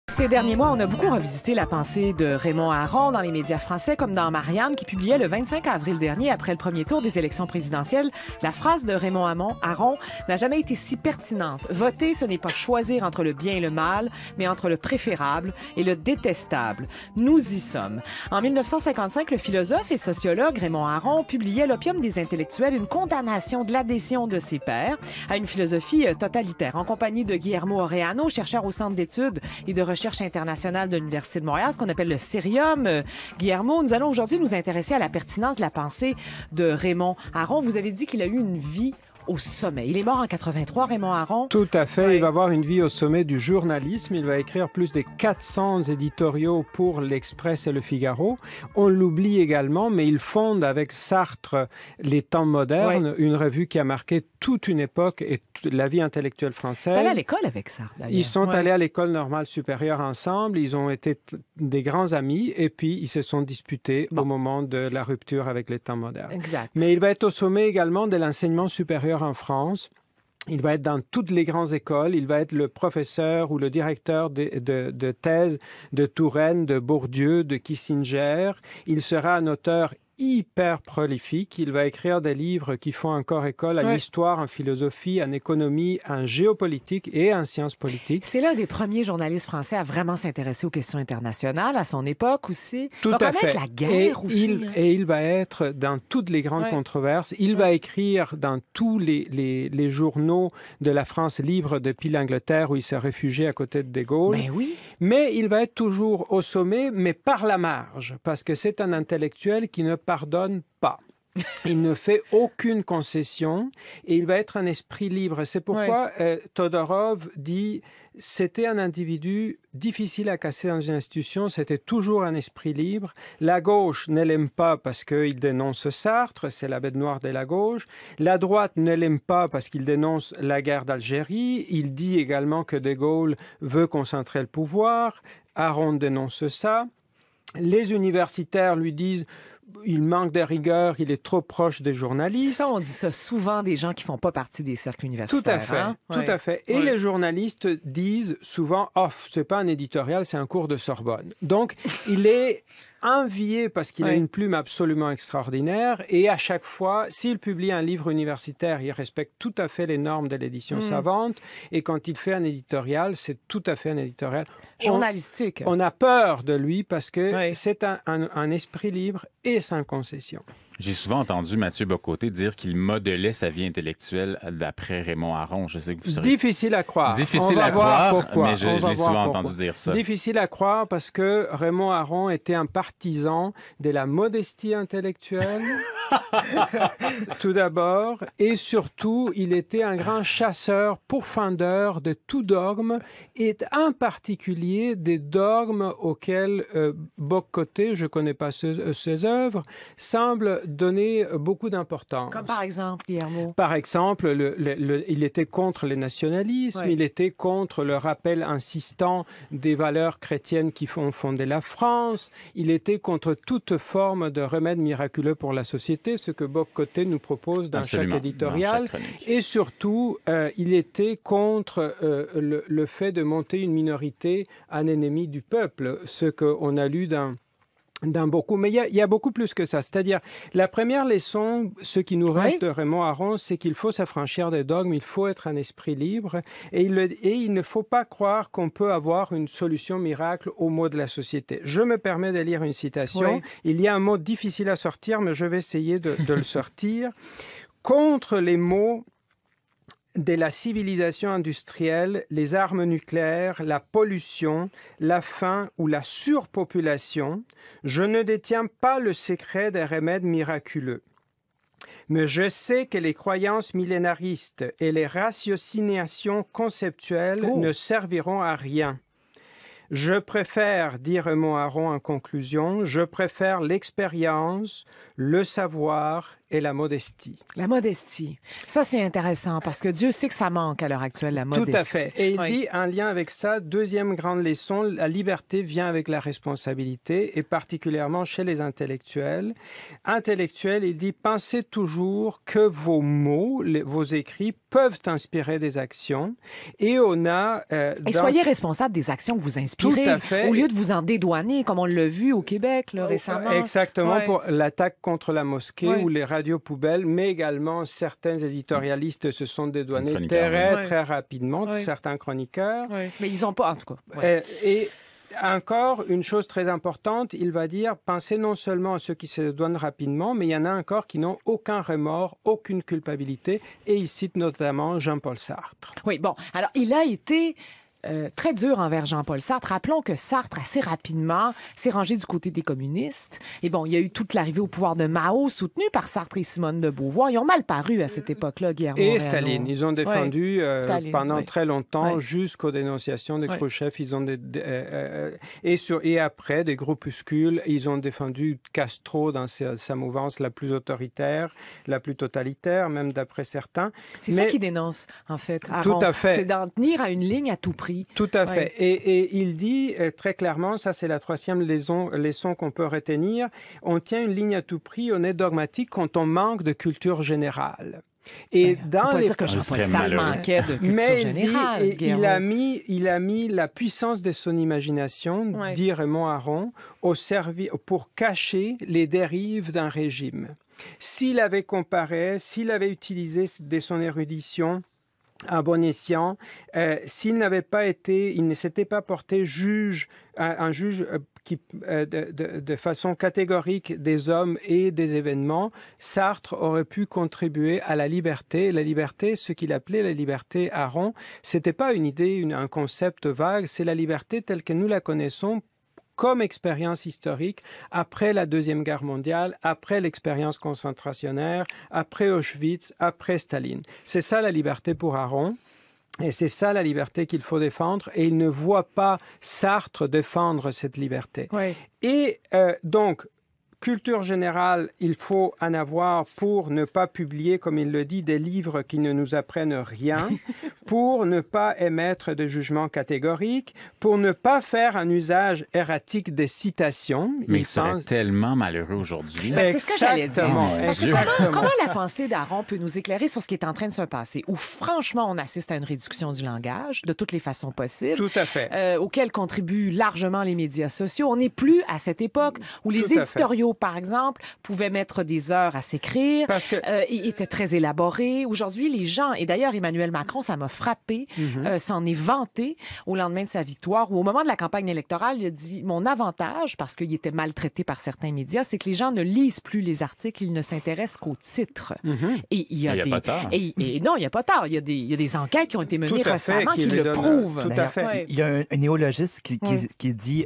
Ces derniers mois, on a beaucoup revisité la pensée de Raymond Aron dans les médias français, comme dans Marianne, qui publiait le 25 avril dernier, après le premier tour des élections présidentielles. La phrase de Raymond Aron n'a jamais été si pertinente. Voter, ce n'est pas choisir entre le bien et le mal, mais entre le préférable et le détestable. Nous y sommes. En 1955, le philosophe et sociologue Raymond Aron publiait L'opium des intellectuels, une condamnation de l'adhésion de ses pairs à une philosophie totalitaire. En compagnie de Guillermo Oreano, chercheur au Centre d'études et de recherche internationale de l'Université de Montréal, ce qu'on appelle le Cérium. Guillermo, nous allons aujourd'hui nous intéresser à la pertinence de la pensée de Raymond Aron. Vous avez dit qu'il a eu une vie au sommet. Il est mort en 83, Raymond Aron. Tout à fait. Oui. Il va avoir une vie au sommet du journalisme. Il va écrire plus de 400 éditoriaux pour l'Express et le Figaro. On l'oublie également, mais il fonde avec Sartre Les Temps modernes, une revue qui a marqué toute une époque et la vie intellectuelle française. T'es allé à l'école avec Sartre, d'ailleurs. Ils sont allés à l'école normale supérieure ensemble. Ils ont été des grands amis et puis ils se sont disputés au moment de la rupture avec les Temps modernes. Exact. Mais il va être au sommet également de l'enseignement supérieur en France. Il va être dans toutes les grandes écoles. Il va être le professeur ou le directeur de thèse de Touraine, de Bourdieu, de Kissinger. Il sera un auteur hyper prolifique. Il va écrire des livres qui font encore école en histoire, en philosophie, en économie, en géopolitique et en sciences politiques. C'est l'un des premiers journalistes français à vraiment s'intéresser aux questions internationales, à son époque aussi. Tout à fait. La guerre aussi. Et il va être dans toutes les grandes controverses. Il va écrire dans tous les journaux de la France libre depuis l'Angleterre où il s'est réfugié à côté de De Gaulle. Ben oui. Mais il va être toujours au sommet, mais par la marge, parce que c'est un intellectuel qui ne pardonne pas. Il ne fait aucune concession et il va être un esprit libre. C'est pourquoi Todorov dit c'était un individu difficile à casser dans une institution, c'était toujours un esprit libre. La gauche ne l'aime pas parce qu'il dénonce Sartre, c'est la bête noire de la gauche. La droite ne l'aime pas parce qu'il dénonce la guerre d'Algérie. Il dit également que De Gaulle veut concentrer le pouvoir. Aron dénonce ça. Les universitaires lui disent il manque de rigueur, il est trop proche des journalistes. Ça, on dit ça souvent des gens qui font pas partie des cercles universitaires. Tout à fait, tout à fait. Et les journalistes disent souvent, c'est pas un éditorial, c'est un cours de Sorbonne. Donc, il est envié parce qu'il a une plume absolument extraordinaire et à chaque fois, s'il publie un livre universitaire, il respecte tout à fait les normes de l'édition savante et quand il fait un éditorial, c'est tout à fait un éditorial journalistique. On a peur de lui parce que c'est un esprit libre et sans concession. J'ai souvent entendu Mathieu Bocoté dire qu'il modelait sa vie intellectuelle d'après Raymond Aron. Je sais que vous serez... Difficile à croire. Difficile à croire, mais je l'ai souvent entendu dire ça. Difficile à croire parce que Raymond Aron était un partisan de la modestie intellectuelle, tout d'abord, et surtout, il était un grand chasseur, pourfendeur de tout dogme, et en particulier des dogmes auxquels Bocoté, je ne connais pas ses œuvres, semble donner beaucoup d'importance. Comme par exemple, Guillermo? Par exemple, il était contre le nationalisme, il était contre le rappel insistant des valeurs chrétiennes qui font fonder la France, il était contre toute forme de remède miraculeux pour la société, ce que Bocoté nous propose dans chaque éditorial. Et surtout, il était contre le fait de monter une minorité en ennemi du peuple, ce qu'on a lu dans beaucoup. Mais il y a beaucoup plus que ça. C'est-à-dire, la première leçon, ce qui nous reste de Raymond Aron, c'est qu'il faut s'affranchir des dogmes, il faut être un esprit libre et il ne faut pas croire qu'on peut avoir une solution miracle aux maux de la société. Je me permets de lire une citation. Il y a un mot difficile à sortir, mais je vais essayer de le sortir. Contre les maux de la civilisation industrielle, les armes nucléaires, la pollution, la faim ou la surpopulation, je ne détiens pas le secret des remèdes miraculeux. Mais je sais que les croyances millénaristes et les ratiocinations conceptuelles ne serviront à rien. Je préfère, dit Raymond Aron en conclusion, je préfère l'expérience, le savoir et la modestie. La modestie. Ça, c'est intéressant parce que Dieu sait que ça manque à l'heure actuelle, la modestie. Tout à fait. Et il dit, en lien avec ça, deuxième grande leçon, la liberté vient avec la responsabilité et particulièrement chez les intellectuels. Intellectuels, il dit, pensez toujours que vos mots, vos écrits peuvent inspirer des actions et on a... et soyez responsable des actions que vous inspirez. Tout à fait. Au lieu de vous en dédouaner, comme on l'a vu au Québec là, récemment. Exactement, pour l'attaque contre la mosquée ou les radios poubelles, mais également certains éditorialistes se sont dédouanés très rapidement, certains chroniqueurs. Mais ils n'ont pas, en tout cas. Et encore, une chose très importante, il va dire, pensez non seulement à ceux qui se dédouanent rapidement, mais il y en a encore qui n'ont aucun remords, aucune culpabilité, et il cite notamment Jean-Paul Sartre. Oui, bon, alors il a été... très dur envers Jean-Paul Sartre. Rappelons que Sartre, assez rapidement, s'est rangé du côté des communistes. Et bon, il y a eu toute l'arrivée au pouvoir de Mao, soutenu par Sartre et Simone de Beauvoir. Ils ont mal paru à cette époque-là, Guillermo. Et Staline. Ils ont défendu pendant très longtemps, jusqu'aux dénonciations de Khrouchtchev. Ils ont et après, des groupuscules, ils ont défendu Castro dans sa mouvance la plus autoritaire, la plus totalitaire, même d'après certains. C'est ça qu'ils dénoncent, en fait. Tout à fait. C'est d'en tenir à une ligne à tout prix. Tout à fait. Et il dit très clairement, ça c'est la troisième leçon qu'on peut retenir, on tient une ligne à tout prix, on est dogmatique quand on manque de culture générale. Et dans les... dire que Jean-Paul Sartre manquait de culture générale. Il a mis la puissance de son imagination, dit Raymond Aron, pour cacher les dérives d'un régime. S'il avait comparé, s'il avait utilisé de son érudition à bon escient, s'il n'avait pas été, il ne s'était pas porté un juge qui, de façon catégorique des hommes et des événements, Sartre aurait pu contribuer à la liberté. La liberté, ce qu'il appelait la liberté Aron, c'était pas une idée, un concept vague, c'est la liberté telle que nous la connaissons comme expérience historique après la Deuxième Guerre mondiale, après l'expérience concentrationnaire, après Auschwitz, après Staline. C'est ça la liberté pour Aron. Et c'est ça la liberté qu'il faut défendre. Et il ne voit pas Sartre défendre cette liberté. Et donc, culture générale, il faut en avoir pour ne pas publier, comme il le dit, des livres qui ne nous apprennent rien, pour ne pas émettre de jugements catégoriques, pour ne pas faire un usage erratique des citations. Mais il serait tellement malheureux aujourd'hui. C'est ce que j'allais dire. Parce que comment la pensée d'Aron peut nous éclairer sur ce qui est en train de se passer, où franchement on assiste à une réduction du langage de toutes les façons possibles, tout à fait, auquel contribuent largement les médias sociaux. On n'est plus à cette époque où les éditoriaux, par exemple, pouvaient mettre des heures à s'écrire, étaient très élaborés. Aujourd'hui, les gens, et d'ailleurs Emmanuel Macron, ça m'a frappé, s'en est vanté au lendemain de sa victoire, ou au moment de la campagne électorale, il a dit, mon avantage, parce qu'il était maltraité par certains médias, c'est que les gens ne lisent plus les articles, ils ne s'intéressent qu'aux titres. Et il n'y a pas tard. Non, il n'y a pas tard. Il y a des enquêtes qui ont été menées récemment qui le prouvent. Tout à fait. Il y a un néologiste qui dit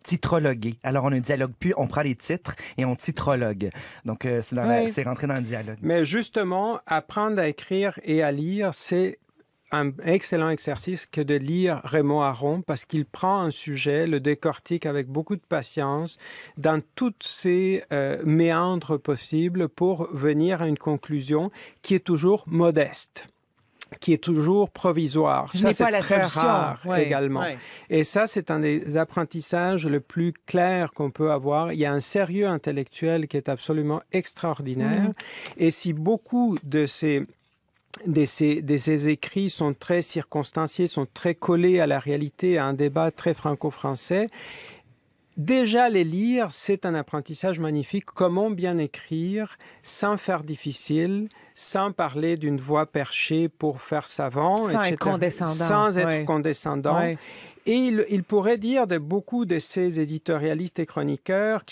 titrologuer. Alors, on ne dialogue plus, on prend les titres et on titrologue. Donc, c'est rentré dans le dialogue. Mais justement, apprendre à écrire et à lire, c'est un excellent exercice que de lire Raymond Aron parce qu'il prend un sujet, le décortique avec beaucoup de patience dans toutes ses méandres possibles pour venir à une conclusion qui est toujours modeste, qui est toujours provisoire. Ça, c'est très rare également. Et ça, c'est un des apprentissages le plus clair qu'on peut avoir. Il y a un sérieux intellectuel qui est absolument extraordinaire. Et si beaucoup de ces écrits sont très circonstanciés, sont très collés à la réalité, à un débat très franco-français, déjà, les lire, c'est un apprentissage magnifique. Comment bien écrire sans faire difficile, sans parler d'une voix perchée pour faire savant, sans etc. être condescendant. Sans être condescendant. Et il pourrait dire de beaucoup de ces éditorialistes et chroniqueurs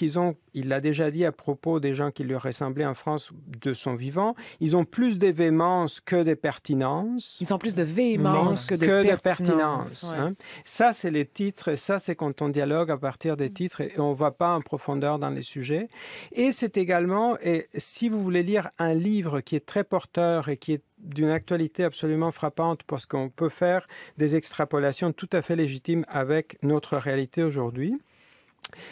il l'a déjà dit à propos des gens qui lui ressemblaient en France de son vivant, ils ont plus de véhémence que de pertinence. Ils ont plus de véhémence que de pertinence. Hein. Ça, c'est les titres, ça, c'est quand on dialogue à partir des titres et on ne va pas en profondeur dans les sujets. Et c'est également, si vous voulez lire un livre qui est très porteur et qui est d'une actualité absolument frappante parce qu'on peut faire des extrapolations tout à fait légitimes avec notre réalité aujourd'hui.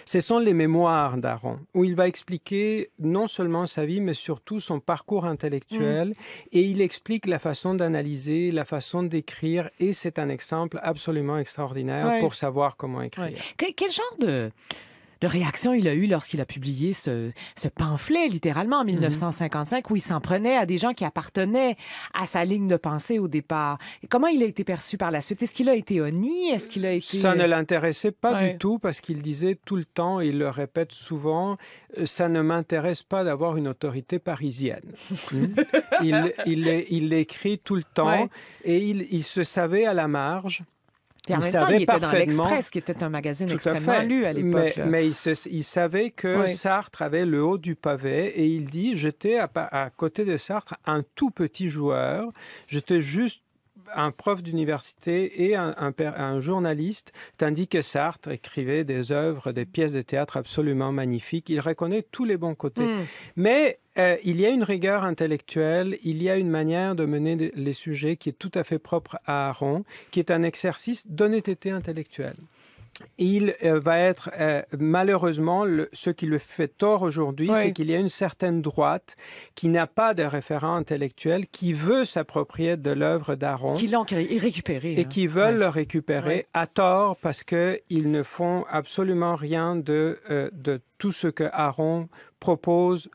Ce sont les mémoires d'Aaron, où il va expliquer non seulement sa vie, mais surtout son parcours intellectuel. Et il explique la façon d'analyser, la façon d'écrire. Et c'est un exemple absolument extraordinaire pour savoir comment écrire. Quel genre de réaction il a eu lorsqu'il a publié ce pamphlet, littéralement, en 1955, où il s'en prenait à des gens qui appartenaient à sa ligne de pensée au départ? Et comment il a été perçu par la suite? Est-ce qu'il a été honni? Est-ce qu'il a été... Ça ne l'intéressait pas du tout, parce qu'il disait tout le temps, et il le répète souvent, ça ne m'intéresse pas d'avoir une autorité parisienne. Il l'écrit tout le temps, et il se savait à la marge. Et en même temps, il était dans l'Express, qui était un magazine extrêmement lu à l'époque. Mais il savait que Sartre avait le haut du pavé, et il dit, j'étais à côté de Sartre un tout petit joueur, j'étais juste un prof d'université et un journaliste, tandis que Sartre écrivait des œuvres, des pièces de théâtre absolument magnifiques. Il reconnaît tous les bons côtés. Mais il y a une rigueur intellectuelle, il y a une manière de mener les sujets qui est tout à fait propre à Aron, qui est un exercice d'honnêteté intellectuelle. Il va être, malheureusement, ce qui le fait tort aujourd'hui, c'est qu'il y a une certaine droite qui n'a pas de référent intellectuel, qui veut s'approprier de l'œuvre d'Aaron. Qui l'ont récupéré. Et qui veulent le récupérer à tort, parce qu'ils ne font absolument rien de tout ce que Aaron propose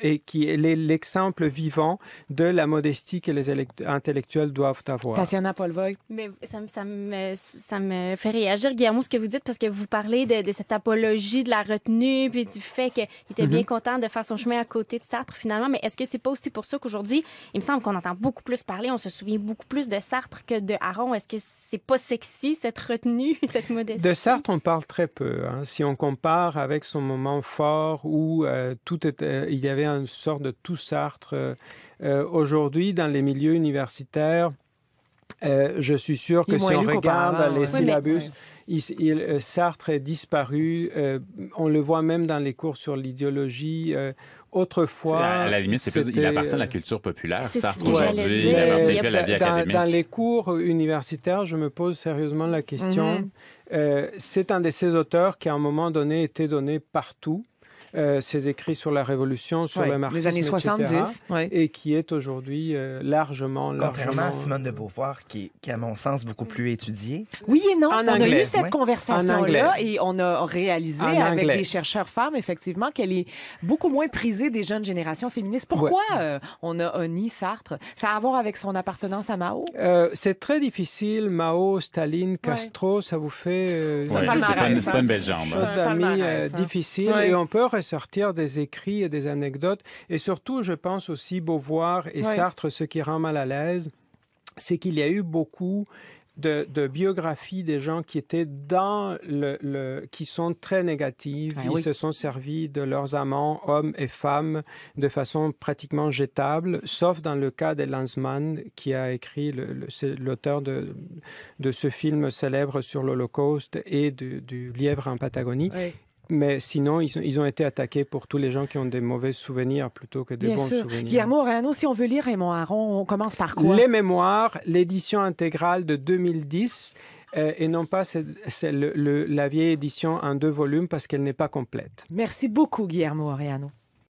et qui est l'exemple vivant de la modestie que les intellectuels doivent avoir. Tatiana Polvoy. Mais ça me fait réagir, Guillermo, ce que vous dites, parce que vous parlez de cette apologie de la retenue, puis du fait qu'il était bien content de faire son chemin à côté de Sartre, finalement. Mais est-ce que c'est pas aussi pour ça qu'aujourd'hui, il me semble qu'on entend beaucoup plus parler, on se souvient beaucoup plus de Sartre que de Aron? Est-ce que c'est pas sexy, cette retenue, cette modestie? De Sartre, on parle très peu. Si on compare avec son moment fort où il y avait une sorte de tout Sartre. Aujourd'hui, dans les milieux universitaires, je suis sûr que si on regarde les syllabus, Sartre est disparu. On le voit même dans les cours sur l'idéologie. Autrefois, à la limite, il appartient à la culture populaire, Sartre, aujourd'hui. Il appartient plus à la vie académique. Dans les cours universitaires, je me pose sérieusement la question. C'est un de ces auteurs qui, à un moment donné, était donné partout. Ses écrits sur la Révolution, sur le marxisme, les années 70, et qui est aujourd'hui largement... Contrairement à Simone de Beauvoir, qui est, à mon sens, beaucoup plus étudiée. Oui et non. On a eu cette Ouais. conversation-là et on a réalisé avec des chercheurs femmes, effectivement, qu'elle est beaucoup moins prisée des jeunes générations féministes. Pourquoi on a honni Sartre? Ça a à voir avec son appartenance à Mao? C'est très difficile. Mao, Staline, Castro, ça vous fait... c'est pas une belle jambe. Difficile. Et on peut ressortir des écrits et des anecdotes. Et surtout, je pense aussi Beauvoir et Sartre, ce qui rend mal à l'aise, c'est qu'il y a eu beaucoup de biographies des gens qui étaient qui sont très négatives. Ils se sont servis de leurs amants, hommes et femmes, de façon pratiquement jetable, sauf dans le cas de Lanzmann, qui a écrit, c'est l'auteur de ce film célèbre sur l'Holocauste et du lièvre en Patagonie. Mais sinon, ils ont été attaqués pour tous les gens qui ont des mauvais souvenirs plutôt que des bons souvenirs. Guillermo Oreano, si on veut lire Raymond Aron, on commence par quoi? Les mémoires, l'édition intégrale de 2010, et non pas la vieille édition en 2 volumes parce qu'elle n'est pas complète. Merci beaucoup, Guillermo Oreano.